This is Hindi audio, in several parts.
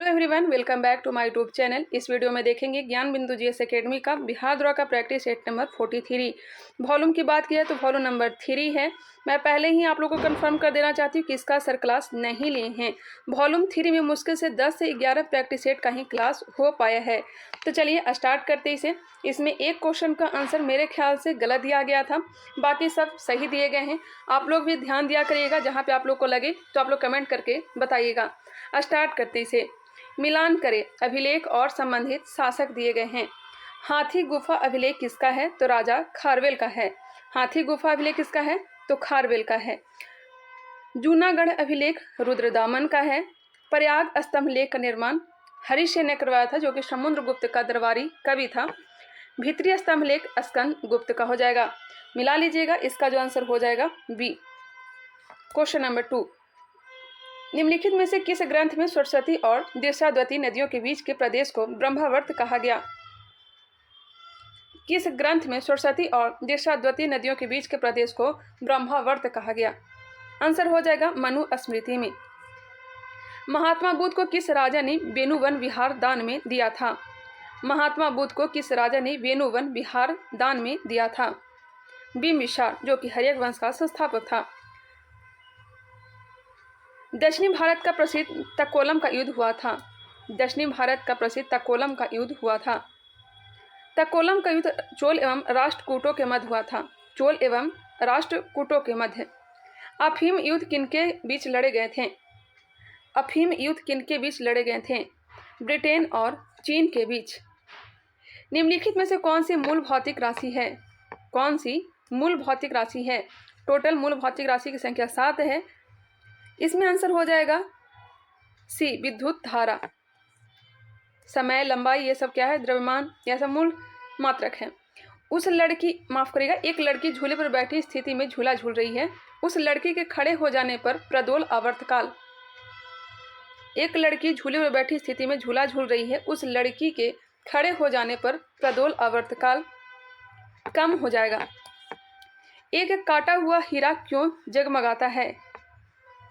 Hello everyone, welcome back to my YouTube channel. इस वीडियो में देखेंगे ज्ञान बिंदु जीएस एकेडमी का बिहार द्रोह का प्रैक्टिस सेट नंबर 43। वॉल्यूम की बात की है तो वॉल्यूम नंबर 3 है। मैं पहले ही आप लोगों को कंफर्म कर देना चाहती हूँ कि इसका सर क्लास नहीं लिए हैं। वॉल्यूम 3 में मुश्किल से 10 से 11 प्रैक्टिस सेट का ही क्लास हो पाया है। तो चलिए स्टार्ट करते इसे। इसमें एक क्वेश्चन का आंसर मेरे ख्याल से गलत दिया गया था, बाकी सब सही दिए गए हैं। आप लोग भी ध्यान दिया करिएगा, जहाँ पे आप लोग को लगे तो आप लोग कमेंट करके बताइएगा। स्टार्ट करते इसे। मिलान करें, अभिलेख और संबंधित शासक दिए गए हैं। हाथी गुफा अभिलेख किसका है? तो राजा खारवेल का है। हाथी गुफा अभिलेख किसका है? तो खारवेल का है। जूनागढ़ अभिलेख रुद्रदामन का है। प्रयाग स्तंभ लेख का निर्माण हरिशेन ने करवाया था, जो कि समुद्रगुप्त का दरबारी कवि था। भीतरी स्तंभ लेख स्कंद गुप्त का हो जाएगा। मिला लीजिएगा, इसका जो आंसर हो जाएगा बी। क्वेश्चन नंबर 2, निम्नलिखित में से किस ग्रंथ में सरस्वती और दृश्याद्वती नदियों के बीच के प्रदेश को ब्रह्मावर्त कहा गया? किस ग्रंथ में सरस्वती और दृश्याद्वती नदियों के बीच के प्रदेश को ब्रह्मावर्त कहा गया? आंसर हो जाएगा मनु स्मृति में। महात्मा बुद्ध को किस राजा ने वेणुवन विहार दान में दिया था? महात्मा बुद्ध को किस राजा ने वेणुवन विहार दान में दिया था? बिंबिसार, जो कि हर्यक वंश का संस्थापक था। दक्षिणी भारत का प्रसिद्ध तकोलम का युद्ध हुआ था। दक्षिणी भारत का प्रसिद्ध तकोलम का युद्ध हुआ था। तकोलम का युद्ध चोल एवं राष्ट्रकूटों के मध्य हुआ था। चोल एवं राष्ट्रकूटों के मध्य। अफीम युद्ध किनके बीच लड़े गए थे? अफीम युद्ध किनके बीच लड़े गए थे? ब्रिटेन और चीन के बीच। निम्नलिखित में से कौन सी मूल भौतिक राशि है? कौन सी मूल भौतिक राशि है? टोटल मूल भौतिक राशि की संख्या 7 है। इसमें आंसर हो जाएगा सी, विद्युत धारा। समय, लंबाई, ये सब क्या है? द्रव्यमान, यह सब मूल मात्रक है। उस लड़की, माफ करिएगा, एक लड़की झूले पर बैठी स्थिति में झूला झूल रही है। उस लड़की के खड़े हो जाने पर प्रदोल आवर्तकाल। एक लड़की झूले पर बैठी स्थिति में झूला झूल रही है, उस लड़की के खड़े हो जाने पर प्रदोल आवर्तकाल कम हो जाएगा। एक काटा हुआ हीरा क्यों जगमगाता है?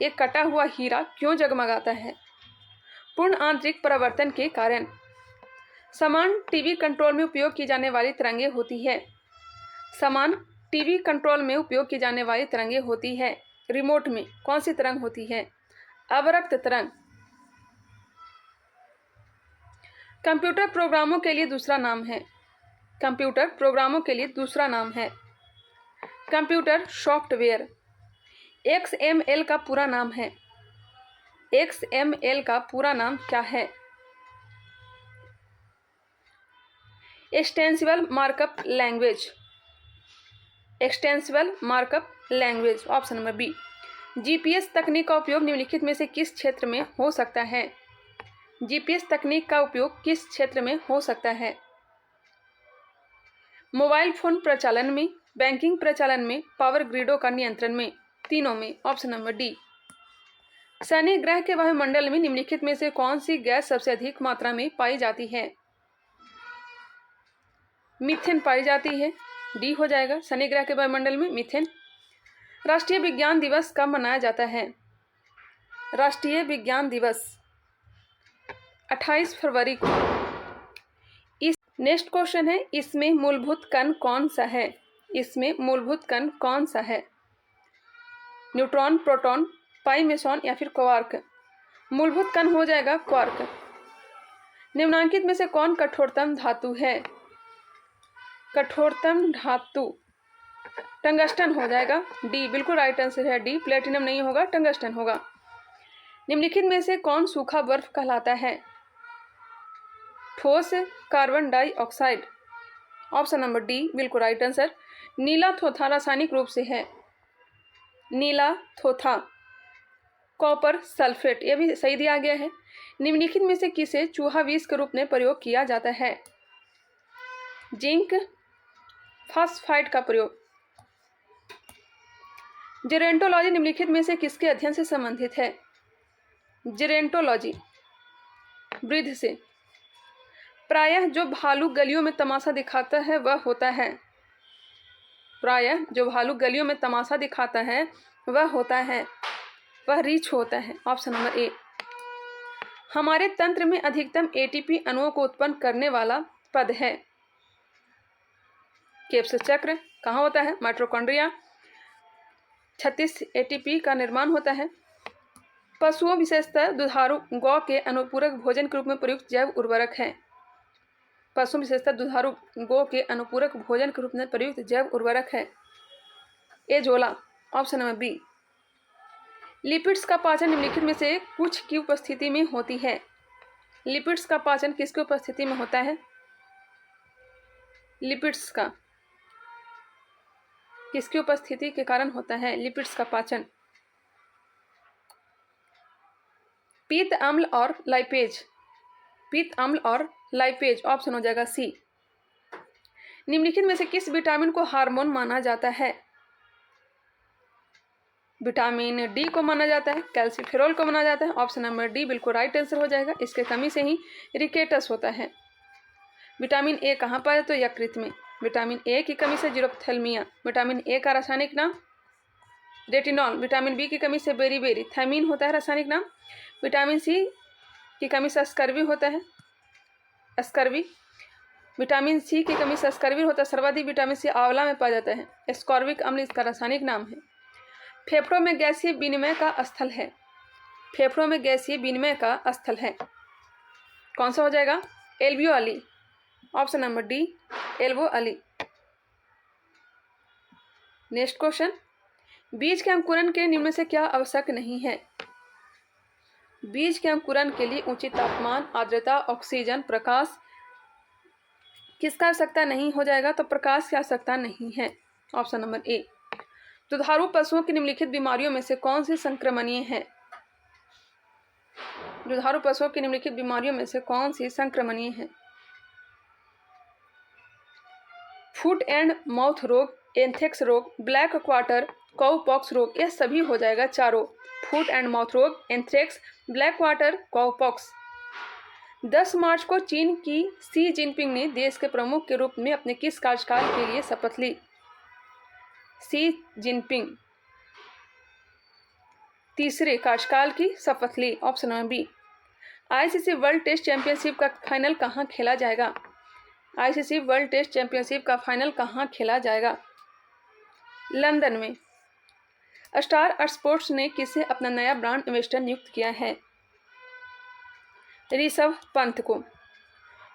एक कटा हुआ हीरा क्यों जगमगाता है? पूर्ण आंतरिक परावर्तन के कारण। समान टीवी कंट्रोल में उपयोग की जाने वाली तरंगे होती है। समान टीवी कंट्रोल में उपयोग की जाने वाली तरंगे होती है। रिमोट में कौन सी तरंग होती है? अवरक्त तरंग। कंप्यूटर प्रोग्रामों के लिए दूसरा नाम है। कंप्यूटर प्रोग्रामों के लिए दूसरा नाम है कंप्यूटर सॉफ्टवेयर। XML का पूरा नाम है। XML का पूरा नाम क्या है? Extensible markup language. Extensible markup language, option number B. GPS तकनीक का उपयोग निम्नलिखित में से किस क्षेत्र में हो सकता है? GPS तकनीक का उपयोग किस क्षेत्र में हो सकता है? मोबाइल फोन प्रचालन में, बैंकिंग प्रचालन में, पावर ग्रिडों का नियंत्रण में, तीनों में, ऑप्शन नंबर डी। शनि ग्रह के वायुमंडल में निम्नलिखित में से कौन सी गैस सबसे अधिक मात्रा में पाई जाती है? मीथेन पाई जाती है, डी हो जाएगा। शनि ग्रह के वायुमंडल में मीथेन। राष्ट्रीय विज्ञान दिवस कब मनाया जाता है? राष्ट्रीय विज्ञान दिवस 28 फरवरी को। इस नेक्स्ट क्वेश्चन है, इसमें मूलभूत कण कौन सा है? इसमें मूलभूत कण कौन सा है? न्यूट्रॉन, प्रोटॉन, पाई मेसॉन या फिर क्वार्क? मूलभूत कण हो जाएगा क्वार्क। निम्नांकित में से कौन कठोरतम धातु है? कठोरतम धातु टंगस्टन हो जाएगा, डी बिल्कुल राइट आंसर है, डी। प्लेटिनम नहीं होगा, टंगस्टन होगा। निम्नलिखित में से कौन सूखा बर्फ कहलाता है? ठोस carbon dioxide, option number D बिल्कुल राइट आंसर। नीला थोथा रासायनिक रूप से है, नीला थोथा। कॉपर सल्फेट, यह भी सही दिया गया है। निम्नलिखित में से किसे चूहा विष के रूप में प्रयोग किया जाता है? जिंक फास्फाइड का प्रयोग। जेरेंटोलॉजी निम्नलिखित में से किसके अध्ययन से संबंधित है? जेरेंटोलॉजी वृद्ध से। प्रायः जो भालू गलियों में तमाशा दिखाता है वह होता है। प्रायः जो भालू गलियों में तमाशा दिखाता है वह होता है, वह रीछ होता है, ऑप्शन नंबर ए। हमारे तंत्र में अधिकतम एटीपी अणुओं को उत्पन्न करने वाला पद है। केप्स चक्र कहाँ होता है? माइटोकॉन्ड्रिया। 36 एटीपी का निर्माण होता है। पशुओं विशेषतः दुधारू गौ के अनुपूरक भोजन के रूप में प्रयुक्त जैव उर्वरक है। पशु विशेषतः दुधारू गौ के अनुपूरक भोजन के रूप में प्रयुक्त जैव उर्वरक है azolla. Option number B. Lipids का पाचन निम्नलिखित में से कुछ की उपस्थिति में होती है। लिपिड्स का पाचन किसकी उपस्थिति में होता है? लिपिड्स का किसकी उपस्थिति के कारण होता है लिपिड्स का पाचन? पीत अम्ल और लाइपेज। पीत अम्ल और लाइपेज। ऑप्शन हो जाएगा सी। निम्नलिखित में से किस विटामिन को हार्मोन माना जाता है? विटामिन डी को माना जाता है, कैल्सिफेरॉल को माना जाता है। ऑप्शन नंबर डी बिल्कुल राइट आंसर हो जाएगा। इसके कमी से ही रिकेटस होता है। विटामिन ए कहाँ पाया? तो यकृत में। विटामिन ए की कमी से जीरोप्थेल्मिया। विटामिन ए का रासायनिक नाम रेटिनॉल। विटामिन बी की कमी से बेरीबेरी। थायमीन होता है रासायनिक नाम। विटामिन सी की कमी से स्कर्वी होता है, स्कर्वी। विटामिन सी की कमी से स्कर्वी होता है। सर्वाधिक विटामिन सी आंवला में पाया जाता है। एस्कॉर्बिक अम्ल इसका रासायनिक नाम है। फेफड़ों में गैसीय विनिमय का स्थल है। फेफड़ों में गैसीय विनिमय का स्थल है कौन सा हो जाएगा? Alveoli. Option number D alveoli. Next question, बीज के अंकुरन के निम्न में से क्या आवश्यक नहीं है? बीज के अंकुरन के लिए उचित तापमान, आर्द्रता, ऑक्सीजन, प्रकाश किसका आवश्यकता नहीं हो जाएगा? तो प्रकाश की आवश्यकता नहीं है। ऑप्शन नंबर ए। दुधारू पशुओं की निम्नलिखित बीमारियों में से कौन सी संक्रमणीय है? दुधारू पशुओं की निम्नलिखित बीमारियों में से कौन सी संक्रमणीय है? फुट एंड माउथ रोग, एंथ्रेक्स रोग, ब्लैक क्वार्टर, काउपॉक्स रोग। यह सभी हो जाएगा चारों। फुट एंड माउथ रोग, एंथ्रेक्स, ब्लैक क्वार्टर, काउपॉक्स। 10 मार्च को चीन की शी जिनपिंग ने देश के प्रमुख के रूप में अपने किस कार्यकाल के लिए शपथ ली? शी जिनपिंग तीसरे कार्यकाल की शपथ ली। Option number B. ICC World Test Championship का फाइनल कहाँ खेला जाएगा? आईसीसी वर्ल्ड टेस्ट चैंपियनशिप का फाइनल कहाँ खेला जाएगा? लंदन में। स्टार स्पोर्ट्स ने किसे अपना नया ब्रांड एम्बेसडर नियुक्त किया है? ऋषभ पंत को।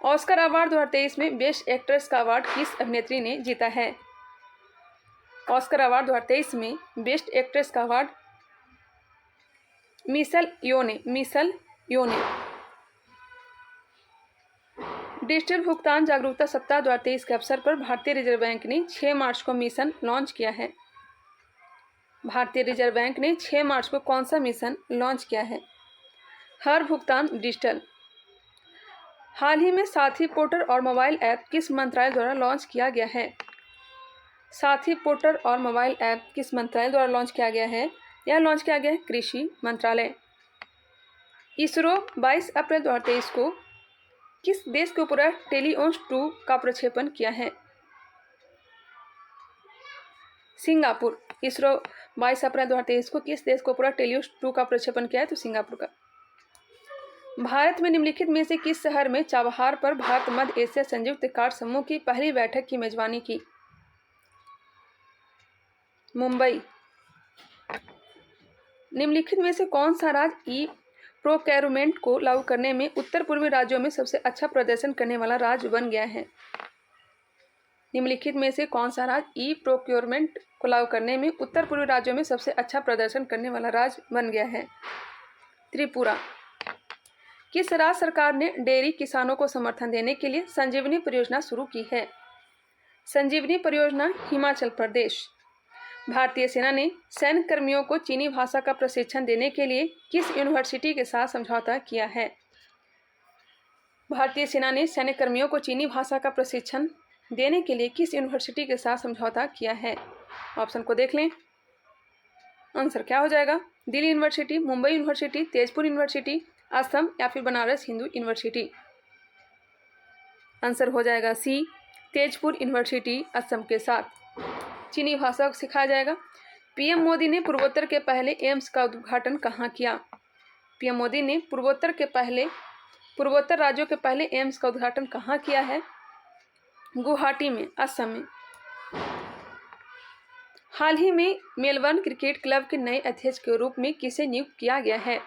ऑस्कर अवार्ड 2023 में बेस्ट एक्ट्रेस का अवार्ड किस अभिनेत्री ने जीता है? ऑस्कर अवार्ड 2023 में बेस्ट एक्ट्रेस का अवार्ड मिशेल योने। मिशेल योने। डिजिटल भुगतान जागरूकता सप्ताह 2023 के अवसर पर भारतीय रिजर्व बैंक ने 6 मार्च को मिशन लॉन्च किया है। भारतीय रिजर्व बैंक ने 6 मार्च को कौन सा मिशन लॉन्च किया है? हर भुगतान डिजिटल। हाल ही में साथी पोर्टल और मोबाइल ऐप किस मंत्रालय द्वारा लॉन्च किया गया है? साथी पोर्टल और मोबाइल ऐप किस मंत्रालय द्वारा लॉन्च किया गया है? यह लॉन्च किया गया है कृषि मंत्रालय। इसरो 22 अप्रैल 2023 को किस देश के उपग्रह टेलिओस 2 का प्रक्षेपण किया है? सिंगापुर। इसरो 22 अप्रैल 2023 को किस देश के उपग्रह टेलिओस 2 का प्रक्षेपण किया है? तो सिंगापुर का। भारत में निम्नलिखित में से किस शहर में चाबहार पर भारत मध्य एशिया संयुक्त कार्य समूह की पहली बैठक की मेजबानी की? मुंबई। निम्नलिखित में से कौन सा राज्य ई प्रोक्योरमेंट को लागू करने में उत्तर पूर्वी राज्यों में सबसे अच्छा प्रदर्शन करने वाला राज्य बन गया है? निम्नलिखित में से कौन सा राज्य ई प्रोक्योरमेंट को लागू करने में उत्तर पूर्वी राज्यों में सबसे अच्छा प्रदर्शन करने वाला राज्य बन गया है? त्रिपुरा। किस राज्य सरकार ने डेयरी किसानों को समर्थन देने के लिए संजीवनी परियोजना शुरू की है? संजीवनी परियोजना हिमाचल प्रदेश। भारतीय सेना ने सैन्य कर्मियों को चीनी भाषा का प्रशिक्षण देने के लिए किस यूनिवर्सिटी के साथ समझौता किया है? भारतीय सेना ने सैन्य कर्मियों को चीनी भाषा का प्रशिक्षण देने के लिए किस यूनिवर्सिटी के साथ समझौता किया है? ऑप्शन को देख लें। आंसर क्या हो जाएगा? Delhi university, Mumbai university, Tezpur university, Assam या फिर बनारस हिंदू यूनिवर्सिटी। आंसर हो जाएगा सी, तेजपुर यूनिवर्सिटी असम के साथ चीनी भाषा को सिखाया जाएगा। पीएम मोदी ने पूर्वोत्तर के पहले एम्स का उद्घाटन कहाँ किया? पीएम मोदी ने पूर्वोत्तर राज्यों के पहले एम्स का उद्घाटन कहाँ किया है? गुवाहाटी में, असम में। हाल ही में मेलबर्न क्रिकेट क्लब के नए अध्यक्ष के रूप में किसे नियुक्त किया गया है?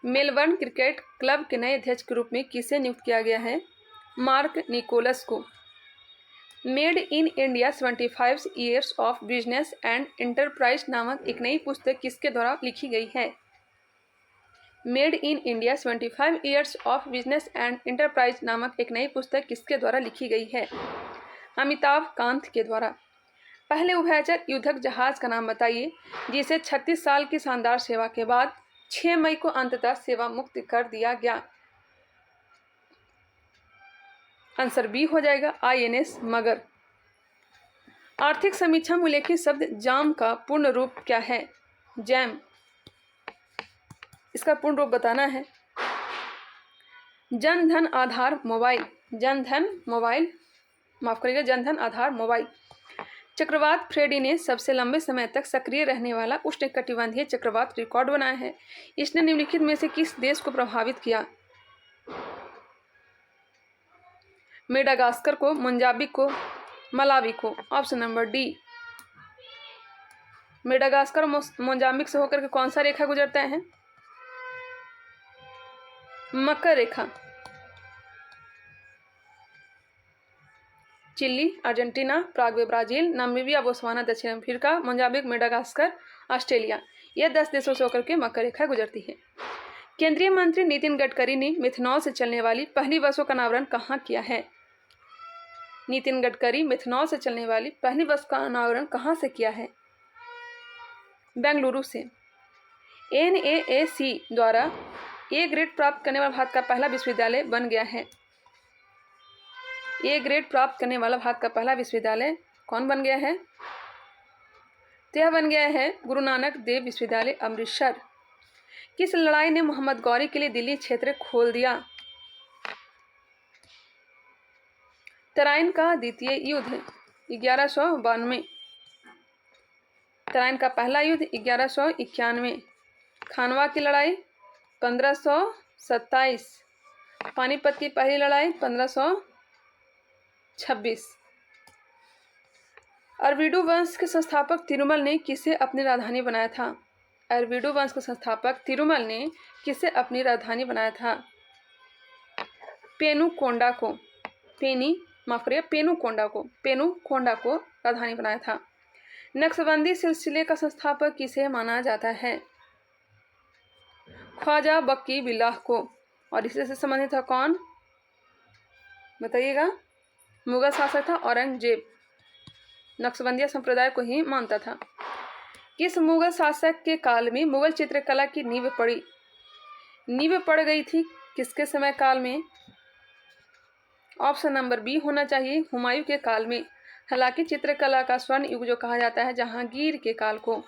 मेलबर्न क्रिकेट क्लब के नए अध्यक्ष के रूप में किसे नियुक्त किया गया है? मार्क निकोलस को। Made in India 75 years of business and enterprise नामक एक नई पुस्तक किसके द्वारा लिखी गई है? Made in India 75 years of business and enterprise नामक एक नई पुस्तक किसके द्वारा लिखी गई है? अमिताभ कांत के द्वारा। पहले उभयचर युद्धक जहाज का नाम बताइए जिसे 36 साल की शानदार सेवा के बाद 6 मई को अंततः सेवा मुक्त कर दिया गया। आंसर बी हो जाएगा INS मगर। आर्थिक समीक्षा में उल्लेखित शब्द जाम का पूर्ण रूप क्या है? जैम। इसका पूर्ण रूप बताना है। जन धन आधार मोबाइल, जन धन आधार मोबाइल। चक्रवात फ्रेडी ने सबसे लंबे समय तक सक्रिय रहने वाला उष्णकटिबंधीय चक्रवात रिकॉर्ड बनाया है। इसने निम्नलिखित में से किस देश को प्रभावित किया? मेडागास्कर को, मोजाम्बिक को, मलावी को। Option number D. Madagascar Mozambique से होकर के कौन सा रेखा गुजरता है? मकर रेखा। Chile, Argentina, Paraguay Brazil, Namibia, Botswana, दक्षिण अफ्रीका, मोजाम्बिक, मेडागास्कर, ऑस्ट्रेलिया, यह 10 देशों से होकर के मकर रेखा गुजरती है। केंद्रीय मंत्री नितिन गडकरी ने मिथनॉल से चलने वाली पहली बसों का अनावरण कहाँ किया है? नितिन गडकरी मिथनॉल से चलने वाली पहली बस का अनावरण कहाँ से किया है? बेंगलुरु से। NAAC द्वारा A ग्रेड प्राप्त करने वाला भारत का पहला विश्वविद्यालय बन गया है। A ग्रेड प्राप्त करने वाला भारत का पहला विश्वविद्यालय कौन बन गया है? तो यह बन गया है गुरु नानक देव विश्वविद्यालय अमृतसर। किस लड़ाई ने मोहम्मद गौरी के लिए दिल्ली क्षेत्र खोल दिया? तराइन का द्वितीय युद्ध 1192। तराइन का पहला युद्ध 1191। खानवा की लड़ाई 1527। पानीपत की पहली लड़ाई 1526। अरविडू वंश के संस्थापक तिरुमल ने किसे अपनी राजधानी बनाया था? अरविडू वंश के संस्थापक तिरुमल ने किसे अपनी राजधानी बनाया था? पेनुकोंडा को। पेनुकोंडा को राजधानी बनाया था। नक्शबंदी सिलसिले का संस्थापक किसे माना जाता है? ख्वाजा बक्की बिल्लाह को। और इसी से संबंधित था कौन? बताइएगा। मुगल शासक था औरंगजेब। नक्शबंदिया संप्रदाय को ही मानता था। किस मुगल शासक के काल में मुगल चित्रकला की नींव पड़ गई थी? किसके समय काल में? ऑप्शन नंबर बी होना चाहिए, हुमायूं के काल में। हालांकि चित्रकला का स्वर्ण युग जो कहा जाता है जहांगीर के काल को।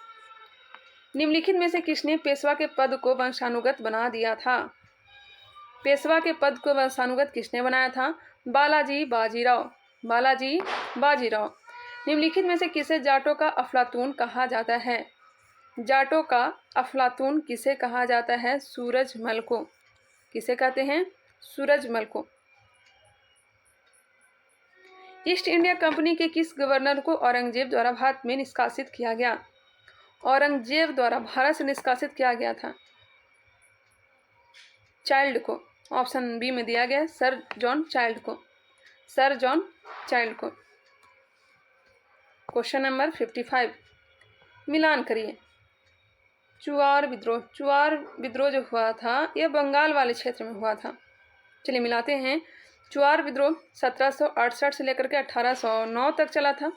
निम्नलिखित में से किसने पेशवा के पद को वंशानुगत बना दिया था? पेशवा के पद को वंशानुगत किसने बनाया था? बालाजी बाजीराव। निम्नलिखित में से किसे जाटों का अफलातून कहा जाता है? जाटों का अफलातून किसे कहा जाता है? सूरजमल को। किसे कहते हैं? सूरजमल को। ईस्ट इंडिया कंपनी के किस गवर्नर को औरंगजेब द्वारा भारत में निष्कासित किया गया? औरंगजेब द्वारा भारत से निष्कासित किया गया था चाइल्ड को। ऑप्शन बी में दिया गया सर जॉन चाइल्ड को। क्वेश्चन नंबर 55 मिलान करिए। चुआर विद्रोह जो हुआ था यह बंगाल वाले क्षेत्र में हुआ था। चलिए मिलाते हैं। चुआर विद्रोह 1768 से लेकर के 1809 तक चला था।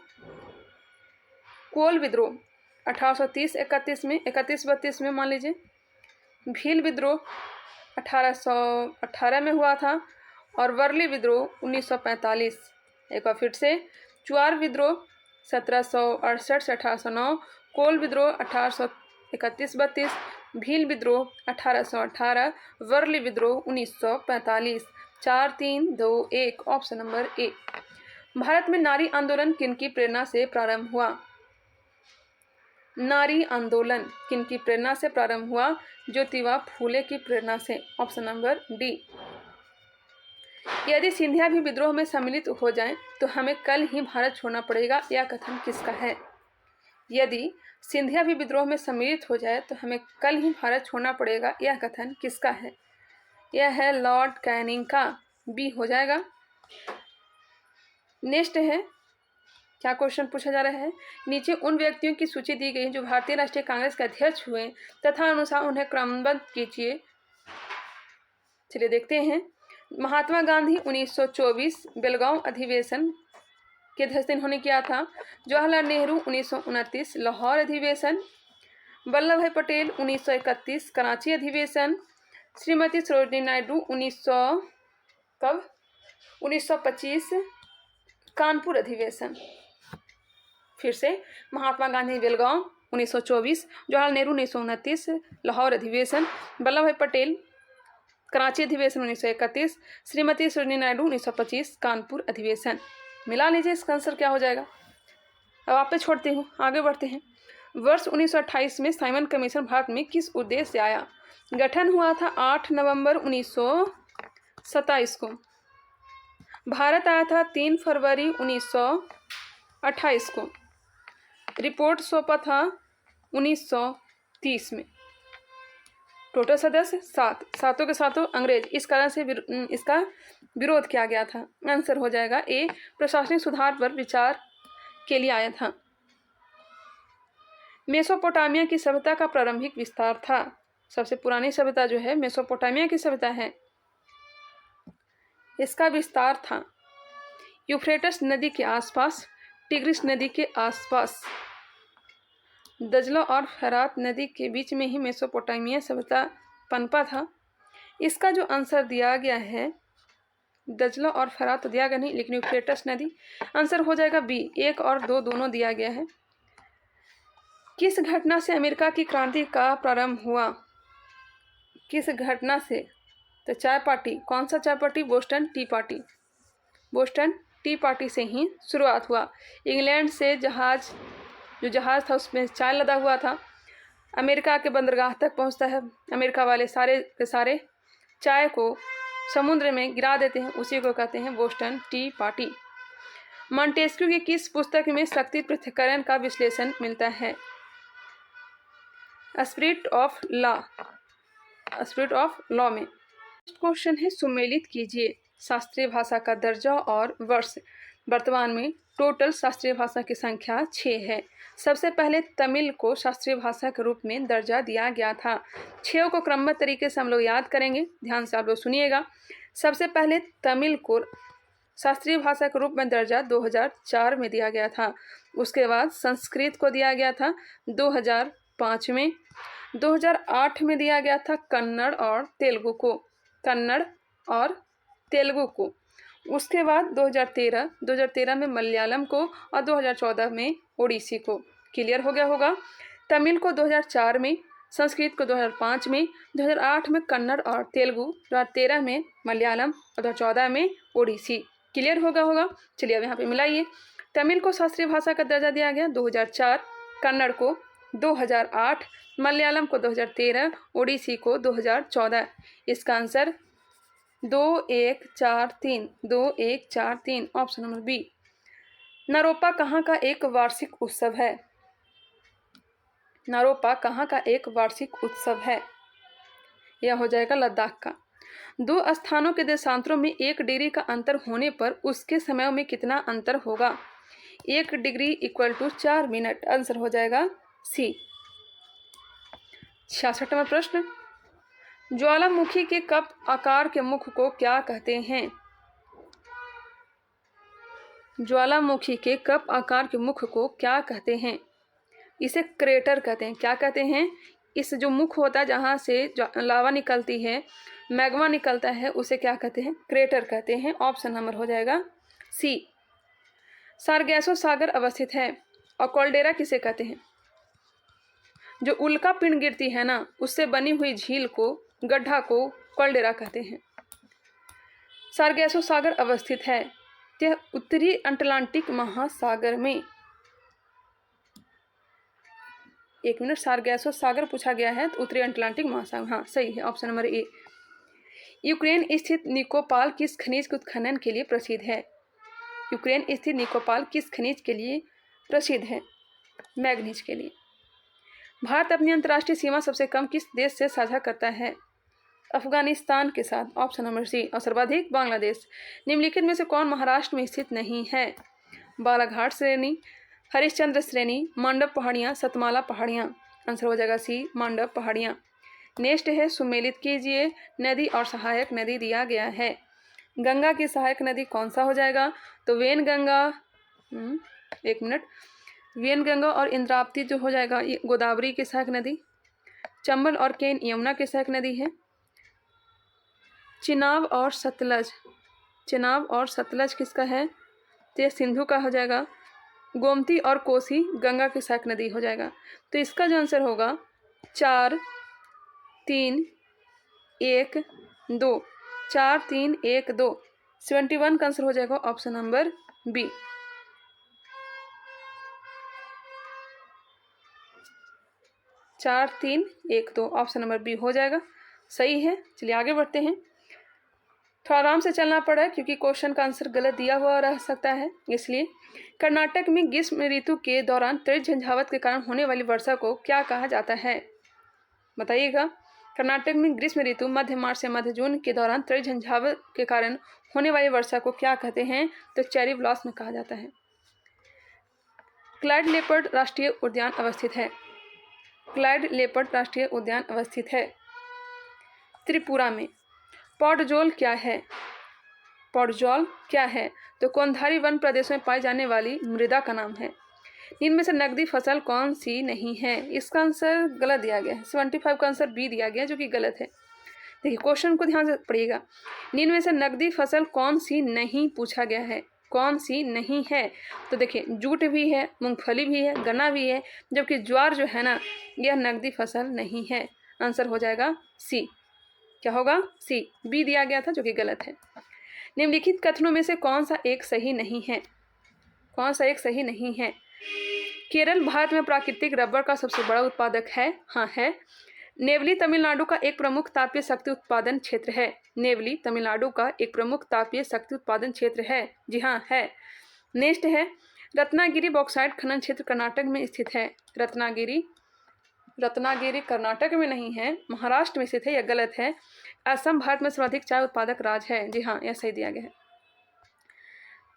कोल विद्रोह 1830-31 में मान लीजिए। भील विद्रोह 1818 में हुआ था और वर्ली विद्रोह 1945। एक बार फिर से, चुआर विद्रोह 1768 से 1809, कोल विद्रोह 1831-32, भील विद्रोह 1818, वर्ली विद्रोह 1945। 4 3 2 1 ऑप्शन नंबर ए। भारत में नारी आंदोलन किनकी प्रेरणा से प्रारंभ हुआ? नारी आंदोलन किनकी प्रेरणा से प्रारंभ हुआ? ज्योतिबा फूले की प्रेरणा से। Option number D. यदि सिंधिया भी विद्रोह में सम्मिलित हो जाएं तो हमें कल ही भारत छोड़ना पड़ेगा, यह कथन किसका है? यदि सिंधिया भी विद्रोह में सम्मिलित हो जाए तो हमें कल ही भारत छोड़ना पड़ेगा, यह कथन किसका है? यह है लॉर्ड कैनिंग का। बी हो जाएगा। नेक्स्ट है, क्या क्वेश्चन पूछा जा रहा है? नीचे उन व्यक्तियों की सूची दी गई जो भारतीय राष्ट्रीय कांग्रेस के अध्यक्ष हुए तथा अनुसार उन्हें क्रमबद्ध कीजिए। चलिए देखते हैं। महात्मा गांधी 1924 बेलगांव अधिवेशन के अध्यक्ष इन्होंने किया था। जवाहरलाल नेहरू 1929 लाहौर अधिवेशन। वल्लभ भाई पटेल 1931 कराची अधिवेशन। श्रीमती सरोजिनी नायडू 1925 कानपुर अधिवेशन। फिर से, महात्मा गांधी बेलगांव 1924, जवाहरलाल नेहरू 1929 लाहौर अधिवेशन, वल्लभ भाई पटेल कराची अधिवेशन 1931, श्रीमती सरोजिनी नायडू 1925 कानपुर अधिवेशन। मिला लीजिए, इसका आंसर क्या हो जाएगा? अब आप पे छोड़ती हूँ, आगे बढ़ते हैं। वर्ष 1928 में साइमन कमीशन भारत में किस उद्देश्य से आया? गठन हुआ था 8 नवंबर 1927 को। भारत आया था 3 फरवरी 1928 को। रिपोर्ट सौंपा था 1930 में। टोटल सदस्य 7, सातों के सातों अंग्रेज। इस कारण से इसका विरोध किया गया था। आंसर हो जाएगा ए, प्रशासनिक सुधार पर विचार के लिए आया था। मेसोपोटामिया की सभ्यता का प्रारंभिक विस्तार था। सबसे पुरानी सभ्यता जो है मेसोपोटामिया की सभ्यता है। इसका विस्तार था यूफ्रेटस नदी के आसपास, टिग्रिस नदी के आसपास, दजला और फरात नदी के बीच में ही मेसोपोटामिया सभ्यता पनपा था। इसका जो आंसर दिया गया है, दजला और फरात तो दिया गया नहीं, लेकिन यूफ्रेटस नदी। आंसर हो जाएगा बी, 1 और 2 दोनों दिया गया है। किस घटना से अमेरिका की क्रांति का प्रारंभ हुआ? किस घटना से? तो चाय पार्टी। कौन सा चाय party? Boston T party. Boston T party से ही शुरुआत हुआ। इंग्लैंड से जहाज था उसमें चाय लदा हुआ था, अमेरिका के बंदरगाह तक पहुंचता है। अमेरिका वाले सारे के सारे चाय को समुद्र में गिरा देते हैं, उसी को कहते हैं बोस्टन टी पार्टी। मॉन्टेस्क्यू की किस पुस्तक में शक्ति पृथक्करण का विश्लेषण मिलता है? स्पिरिट ऑफ लॉ में। क्वेश्चन है, सुमेलित कीजिए शास्त्रीय भाषा का दर्जा और वर्ष। वर्तमान में टोटल शास्त्रीय भाषा की संख्या 6 है। सबसे पहले तमिल को शास्त्रीय भाषा के रूप में दर्जा दिया गया था। 6 को क्रमबद्ध तरीके से हम लोग याद करेंगे, ध्यान से आप लोग सुनिएगा। सबसे पहले तमिल को शास्त्रीय भाषा के रूप में दर्जा 2004 में दिया गया था। उसके बाद संस्कृत को दिया गया था 2005 में। 2008 में दिया गया था कन्नड़ और तेलुगु को। उसके बाद 2013 में मलयालम को और 2014 में ओडिसी को। क्लियर हो गया होगा। तमिल को 2004 में, संस्कृत को 2005 में, 2008 में कन्नड़ और तेलुगु, 2013 में मलयालम और 2014 में ओडिसी। क्लियर होगा। चलिए अब यहाँ पे मिलाइए। तमिल को शास्त्रीय भाषा का दर्जा दिया गया 2004, कन्नड़ को 2008, मलयालम को 2013, ओडिसी को 2014। इसका answer 2143 option number B. Naropa कहाँ का एक वार्षिक उत्सव है? नरोपा कहाँ का एक वार्षिक उत्सव है? यह हो जाएगा लद्दाख का। 2 स्थानों के देशांतरों में 1 डिग्री का अंतर होने पर उसके समय में कितना अंतर होगा? 1 डिग्री = 4 मिनट। आंसर हो जाएगा सी। 66वां प्रश्न, ज्वालामुखी के कप आकार के मुख को क्या कहते हैं? ज्वालामुखी के कप आकार के मुख को क्या कहते हैं? इसे क्रेटर कहते हैं। क्या कहते हैं? इस जो मुख होता है जहाँ से लावा निकलती है, मैग्मा निकलता है, उसे क्या कहते हैं? क्रेटर कहते हैं। ऑप्शन नंबर हो जाएगा सी। सारगैसो सागर अवस्थित है और कॉल्डेरा किसे कहते हैं? जो उल्का पिंड गिरती है ना, उससे बनी हुई झील को, गड्ढा को कॉल्डेरा कहते हैं। सारगैसो सागर अवस्थित है, यह उत्तरी अटलांटिक महासागर में। एक मिनट, सारगैसो सागर पूछा गया है तो उत्तरी अटलांटिक महासागर, हाँ सही है, ऑप्शन नंबर ए। यूक्रेन स्थित निकोपाल किस खनिज के उत्खनन के लिए प्रसिद्ध है? यूक्रेन स्थित निकोपाल किस खनिज के लिए प्रसिद्ध है? मैग्नीज के लिए। भारत अपनी अंतर्राष्ट्रीय सीमा सबसे कम किस देश से साझा करता है? अफगानिस्तान के साथ, ऑप्शन नंबर सी। और सर्वाधिक बांग्लादेश। निम्नलिखित में से कौन महाराष्ट्र में स्थित नहीं है? बालाघाट श्रेणी, हरिश्चंद्र श्रेणी, मंडप पहाड़ियाँ, सतमाला पहाड़ियाँ। आंसर हो जाएगा सी, मंडप पहाड़ियाँ। नेक्स्ट है सुमेलित कीजिए, नदी और सहायक नदी दिया गया है। गंगा की सहायक नदी कौन सा हो जाएगा? तो वेन गंगा, एक मिनट, वेन गंगा और इंद्रावती जो हो जाएगा ये गोदावरी की सहायक नदी। चंबल और केन यमुना की सहायक नदी है। चिनाब और सतलज, चिनाब और सतलज किसका है? तो ये सिंधु का हो जाएगा। गोमती और कोसी गंगा की सहायक नदी हो जाएगा। तो इसका जो आंसर होगा 4 3 1 2, 4 3 1 2, 71 का आंसर हो जाएगा ऑप्शन नंबर बी। चार तीन एक दो, ऑप्शन नंबर बी हो जाएगा, सही है। चलिए आगे बढ़ते हैं। थोड़ा आराम से चलना पड़ा है क्योंकि क्वेश्चन का आंसर गलत दिया हुआ रह सकता है, इसलिए। कर्नाटक में ग्रीष्म ऋतु के दौरान तेज झंझावात के कारण होने वाली वर्षा को क्या कहा जाता है? बताइएगा। कर्नाटक में ग्रीष्म ऋतु मध्य मार्च से मध्य जून के दौरान तेज झंझावात के कारण होने वाली वर्षा को क्या कहते हैं? तो चेरी ब्लॉसम कहा जाता है। क्लाइड लेपर्ड राष्ट्रीय उद्यान अवस्थित है। क्लाइड लेपर्ड राष्ट्रीय उद्यान अवस्थित है त्रिपुरा में। पॉडजोल क्या है? पॉडजोल क्या है? तो कोंधारी वन प्रदेश में पाई जाने वाली मृदा का नाम है। इनमें से नकदी फसल कौन सी नहीं है? इसका आंसर गलत दिया गया है। 75 का आंसर बी दिया गया जो कि गलत है। देखिए क्वेश्चन को ध्यान से पढ़िएगा। इनमें से नकदी फसल कौन सी नहीं पूछा गया है, कौन सी नहीं है? तो देखिए जूट भी है, मूंगफली भी है, गन्ना भी है, जबकि ज्वार जो है ना यह नकदी फसल नहीं है। आंसर हो जाएगा सी। क्या होगा? सी। बी दिया गया था जो कि गलत है। निम्नलिखित कथनों में से कौन सा एक सही नहीं है? कौन सा एक सही नहीं है? केरल भारत में प्राकृतिक रबर का सबसे बड़ा उत्पादक है। हाँ है। नेवली तमिलनाडु का एक प्रमुख तापीय शक्ति उत्पादन क्षेत्र है। नेवली तमिलनाडु का एक प्रमुख तापीय शक्ति उत्पादन क्षेत्र है। जी हाँ है। नेक्स्ट है रत्नागिरी बॉक्साइट खनन क्षेत्र कर्नाटक में स्थित है। रत्नागिरी कर्नाटक में नहीं है, महाराष्ट्र में स्थित है। यह गलत है। असम भारत में सर्वाधिक चाय उत्पादक राज्य है। जी हाँ यह सही दिया गया है।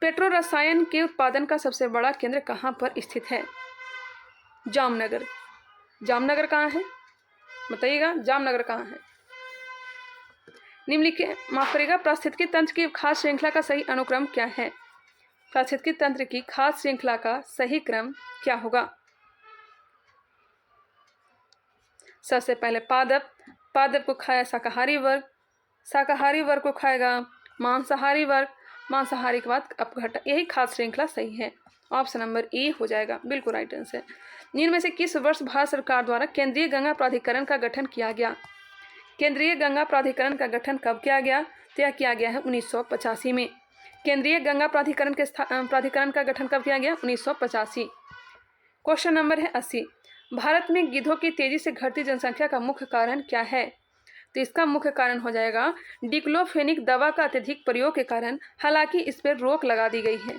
पेट्रो रसायन के उत्पादन का सबसे बड़ा केंद्र कहाँ पर स्थित है? जामनगर। जामनगर कहाँ है बताइएगा? जामनगर कहाँ है? निम्नलिखित, माफ करिएगा, पारिस्थितिकी तंत्र की खास श्रृंखला का सही अनुक्रम क्या है? पारिस्थितिकी तंत्र की खास श्रृंखला का सही क्रम क्या होगा? सबसे पहले पादप, पादप को खाया शाकाहारी वर्ग, शाकाहारी वर्ग को खाएगा मांसाहारी वर्ग, मांसाहारी के बाद अपघटन। यही खास श्रृंखला सही है। ऑप्शन नंबर ए हो जाएगा, बिल्कुल राइट आंसर। इनमें से किस वर्ष भारत सरकार द्वारा केंद्रीय गंगा प्राधिकरण का गठन किया गया? केंद्रीय गंगा प्राधिकरण का गठन कब किया गया? तो यह किया गया है 1985 में। केंद्रीय गंगा प्राधिकरण का गठन कब किया गया? 1985। क्वेश्चन नंबर है 80। भारत में गिद्धों की तेजी से घटती जनसंख्या का मुख्य कारण क्या है? तो इसका मुख्य कारण हो जाएगा डिक्लोफेनिक दवा का अत्यधिक प्रयोग के कारण, हालांकि इस पर रोक लगा दी गई है।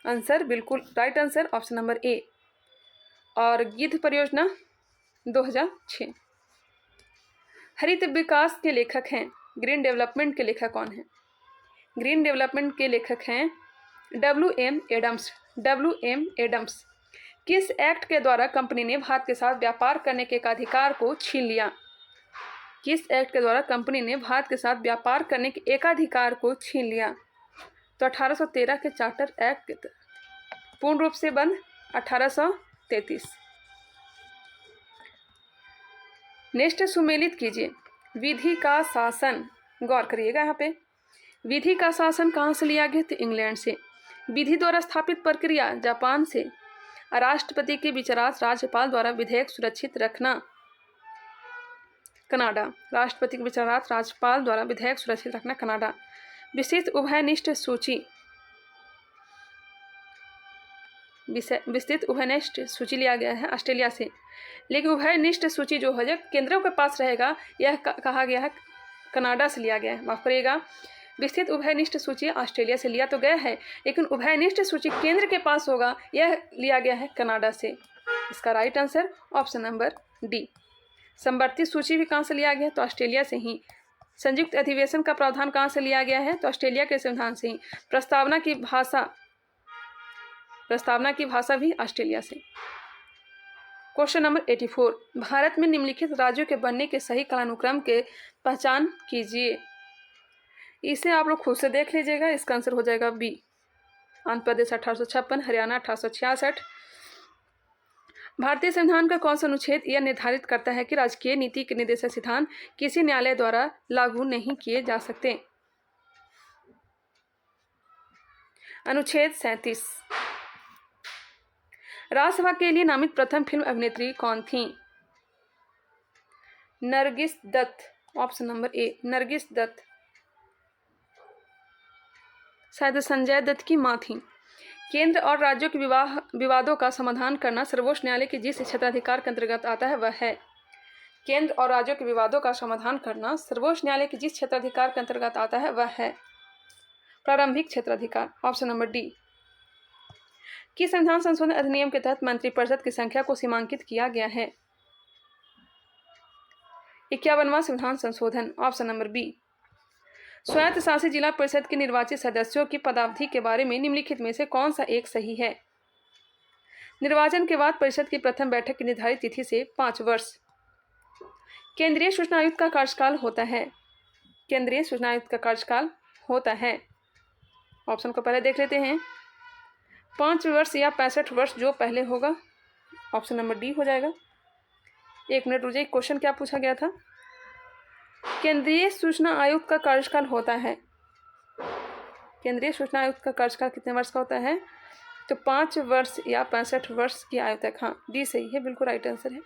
आंसर बिल्कुल राइट आंसर, ऑप्शन नंबर ए। और गिद्ध परियोजना 2006। हरित विकास के लेखक हैं, ग्रीन डेवलपमेंट के लेखक कौन है? ग्रीन डेवलपमेंट के लेखक हैं WM एडम्स। WM Adams. किस एक्ट के द्वारा कंपनी ने भारत के साथ व्यापार करने के अधिकार को छीन लिया? किस एक्ट के द्वारा कंपनी ने भारत के साथ व्यापार करने के एकाधिकार को छीन लिया? तो 1813 के चार्टर एक्ट के तहत। पूर्ण रूप से बंद 1833। नेक्स्ट सुमेलित कीजिए। विधि का शासन, गौर करिएगा यहाँ पे। विधि का शासन कहाँ से लिया गया? तो इंग्लैंड से। विधि द्वारा स्थापित प्रक्रिया जापान से। राष्ट्रपति के विचाराधीन राज्यपाल द्वारा विधेयक सुरक्षित रखना कनाडा। राष्ट्रपति के विचाराधीन राज्यपाल द्वारा विधेयक सुरक्षित रखना कनाडा। विशिष्ट उभयनिष्ठ सूची, विस्तृत उभयनिष्ठ सूची लिया गया है ऑस्ट्रेलिया से, लेकिन उभयनिष्ठ सूची जो है जो केंद्रों के पास रहेगा यह कहा गया है कनाडा से लिया गया है। माफ़ करिएगा, विस्तृत उभयनिष्ठ सूची ऑस्ट्रेलिया से लिया तो गया है, लेकिन उभयनिष्ठ सूची केंद्र के पास होगा यह लिया गया है कनाडा से। इसका right answer option number D. समवर्ती सूची भी कहाँ से लिया गया तो ऑस्ट्रेलिया से ही। संयुक्त अधिवेशन का प्रावधान कहाँ से लिया गया है तो ऑस्ट्रेलिया के संविधान से ही। प्रस्तावना की भाषा भी ऑस्ट्रेलिया से। क्वेश्चन नंबर 84, भारत में निम्नलिखित राज्यों के बनने के सही कालानुक्रम के पहचान कीजिए। इसे आप लोग खुद से देख लीजिएगा। इसका आंसर हो जाएगा बी। आंध्र प्रदेश 1856, हरियाणा 1866। भारतीय संविधान का कौन सा अनुच्छेद यह निर्धारित करता है कि राजकीय नीति के निर्देशक सिद्धांत किसी न्यायालय द्वारा लागू नहीं किए जा सकते? अनुच्छेद 37। राज्यसभा के लिए नामित प्रथम फिल्म अभिनेत्री कौन थी? Nargis Dutt. Option number A Nargis Dutt. शायद संजय दत्त की मां थी। केंद्र और राज्यों के विवादों का समाधान करना सर्वोच्च न्यायालय के जिस क्षेत्राधिकार के अंतर्गत आता है वह है। केंद्र और राज्यों के विवादों का समाधान करना सर्वोच्च न्यायालय के जिस क्षेत्राधिकार के अंतर्गत आता है वह है प्रारंभिक क्षेत्राधिकार। Option number D. किस संविधान संशोधन अधिनियम के तहत मंत्रिपरिषद की संख्या को सीमांकित किया गया है? 51वां संविधान संशोधन। Option number B. स्वायत्त शासित जिला परिषद के निर्वाचित सदस्यों की पदावधि के बारे में निम्नलिखित में से कौन सा एक सही है? निर्वाचन के बाद परिषद की प्रथम बैठक की निर्धारित तिथि से 5 वर्ष। केंद्रीय सूचना आयुक्त का कार्यकाल होता है। केंद्रीय सूचना आयुक्त का कार्यकाल होता है। ऑप्शन को पहले देख लेते हैं। 5 वर्ष या 65 वर्ष, जो पहले होगा ऑप्शन नंबर डी हो जाएगा। 1 मिनट रुकिए, क्वेश्चन क्या पूछा गया था? केंद्रीय सूचना आयुक्त का कार्यकाल होता है। केंद्रीय सूचना आयुक्त का कार्यकाल कितने वर्ष का होता है? तो 5 वर्ष या 65 वर्ष की आयु तक। हाँ, डी सही है, बिल्कुल राइट आंसर है।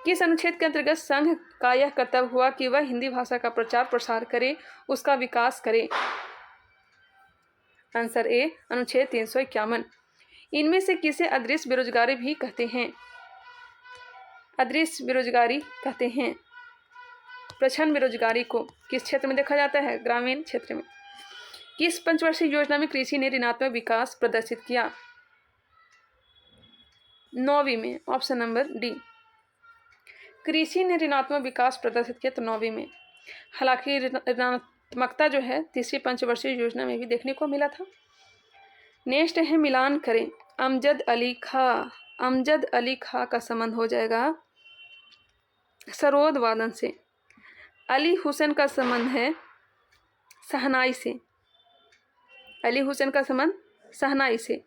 किस अनुच्छेद के अंतर्गत संघ का यह कर्तव्य हुआ कि वह हिंदी भाषा का प्रचार प्रसार करे, उसका विकास करे? आंसर ए अनुच्छेद 351। इनमें से किसे अदृश्य बेरोजगारी भी कहते हैं? अदृश्य बेरोजगारी कहते हैं प्रछन्न बेरोजगारी को। किस क्षेत्र में देखा जाता है? ग्रामीण क्षेत्र में। किस पंचवर्षीय योजना में कृषि ने ऋणात्मक विकास प्रदर्शित किया? 9वीं में। Option number D. कृषि ने ऋणात्मक विकास प्रदर्शित किया तो 9वीं में। हालांकि ऋणात्मकता जो है तीसरी पंचवर्षीय योजना में भी देखने को मिला था। नेक्स्ट है मिलान करें। अमजद अली खां का संबंध हो जाएगा सरोद वादन से। अली हुसैन का संबंध है शहनाई से। अली हुसैन का संबंध शहनाई से।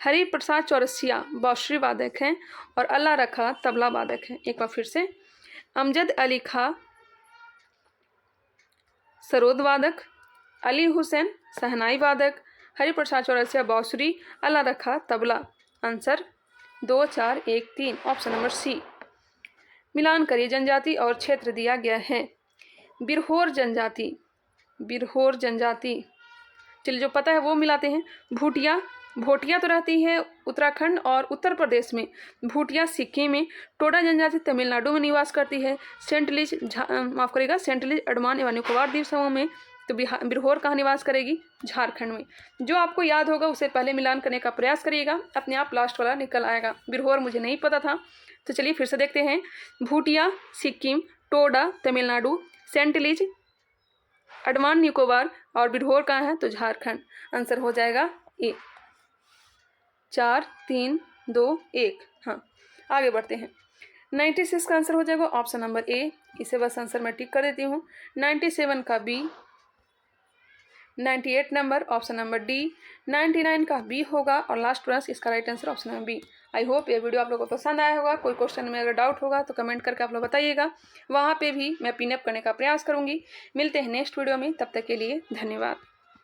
हरि प्रसाद चौरसिया बांसुरी वादक हैं और अल्लाह रखा तबला वादक हैं। एक बार फिर से, अमजद अली खां सरोद वादक, अली हुसैन शहनाई वादक, हरि प्रसाद चौरसिया बांसुरी, अल्लाह रखा तबला। Answer 2, 4, 1, 3 option number C. मिलान करिए। जनजाति और क्षेत्र दिया गया है। बिरहोर जनजाति चलिए जो पता है वो मिलाते हैं। भोटिया तो रहती है उत्तराखंड और उत्तर प्रदेश में। भूटिया सिक्किम में। टोडा जनजाति तमिलनाडु में निवास करती है। सेंटलिज अंडमान एवं निकोबार द्वीप समूह में। तो बिरहोर कहाँ निवास करेगी? झारखंड में। जो आपको याद होगा उसे पहले मिलान करने का प्रयास करिएगा, अपने आप लास्ट वाला निकल आएगा। बिरहोर मुझे नहीं पता था, तो चलिए फिर से देखते हैं। भूटिया सिक्किम, टोडा तमिलनाडु, सेंटलिज अंडमान निकोबार और बिरहोर कहाँ है? तो झारखंड। आंसर हो जाएगा ए। 4, 3, 2, 1। हाँ, आगे बढ़ते हैं। 96 का आंसर हो जाएगा ऑप्शन नंबर ए। इसे बस आंसर मैं टिक कर देती हूँ। 97 का B. 98 number option number D. 99 का बी होगा और लास्ट प्रश्न इसका right answer option number B. I hope ये वीडियो आप लोगों को पसंद आया होगा। कोई क्वेश्चन में अगर डाउट होगा तो कमेंट करके आप लोग बताइएगा, वहाँ पे भी मैं पिन अप करने का प्रयास करूँगी। मिलते हैं नेक्स्ट वीडियो में, तब तक के लिए धन्यवाद।